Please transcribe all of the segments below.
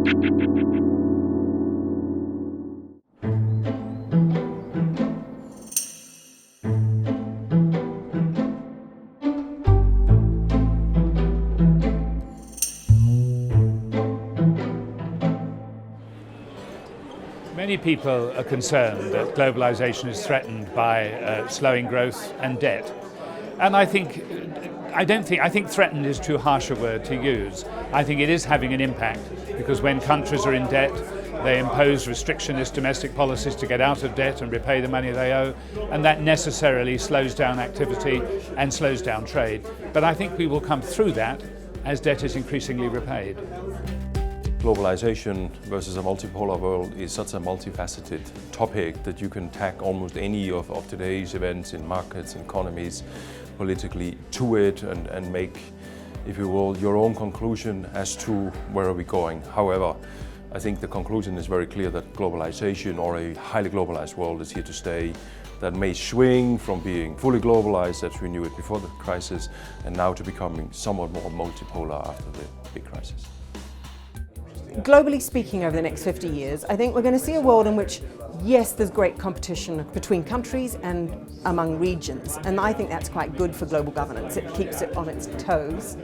Many people are concerned that globalization is threatened by slowing growth and debt. And I think threatened is too harsh a word to use. I think it is having an impact, because when countries are in debt, they impose restrictionist domestic policies to get out of debt and repay the money they owe, and that necessarily slows down activity and slows down trade. But I think we will come through that as debt is increasingly repaid. Globalization versus a multipolar world is such a multifaceted topic that you can tack almost any of today's events in markets, economies, politically to it and make, if you will, your own conclusion as to where are we going. However, I think the conclusion is very clear that globalization, or a highly globalized world, is here to stay. That may swing from being fully globalized, as we knew it before the crisis, and now to becoming somewhat more multipolar after the big crisis. Globally speaking, over the next 50 years, I think we're going to see a world in which, yes, there's great competition between countries and among regions, and I think that's quite good for global governance. It keeps it on its toes.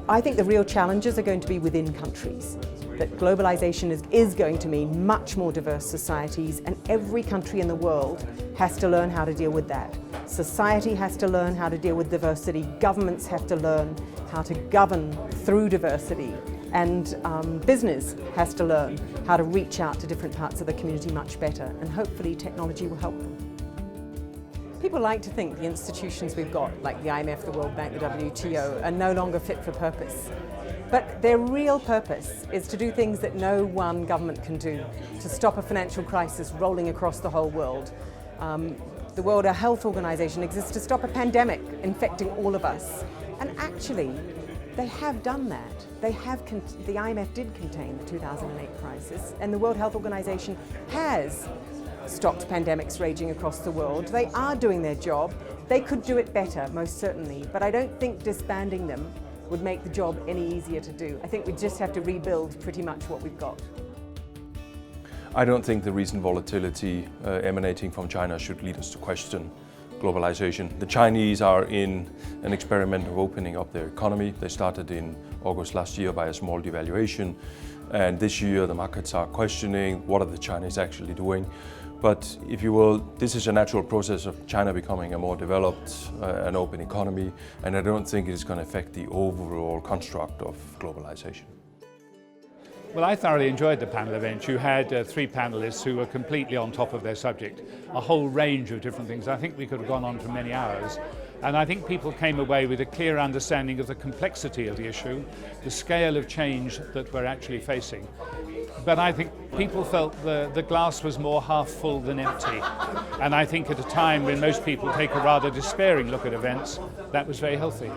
I think the real challenges are going to be within countries. That globalization is going to mean much more diverse societies, and every country in the world has to learn how to deal with that. Society has to learn how to deal with diversity, governments have to learn how to govern through diversity, and business has to learn how to reach out to different parts of the community much better, and hopefully technology will help them. People like to think the institutions we've got, like the IMF, the World Bank, the WTO, are no longer fit for purpose. But their real purpose is to do things that no one government can do, to stop a financial crisis rolling across the whole world. The World Health Organization exists to stop a pandemic infecting all of us. And actually, they have done that. The IMF did contain the 2008 crisis, and the World Health Organization has stopped pandemics raging across the world. They are doing their job. They could do it better, most certainly, but I don't think disbanding them would make the job any easier to do. I think we just have to rebuild pretty much what we've got. I don't think the recent volatility emanating from China should lead us to question globalization. The Chinese are in an experiment of opening up their economy. They started in August last year by a small devaluation, and this year the markets are questioning what are the Chinese actually doing. But if you will, this is a natural process of China becoming a more developed and open economy, and I don't think it is going to affect the overall construct of globalization. Well, I thoroughly enjoyed the panel event. You had three panelists who were completely on top of their subject, a whole range of different things. I think we could have gone on for many hours. And I think people came away with a clear understanding of the complexity of the issue, the scale of change that we're actually facing. But I think people felt the glass was more half full than empty. And I think at a time when most people take a rather despairing look at events, that was very healthy.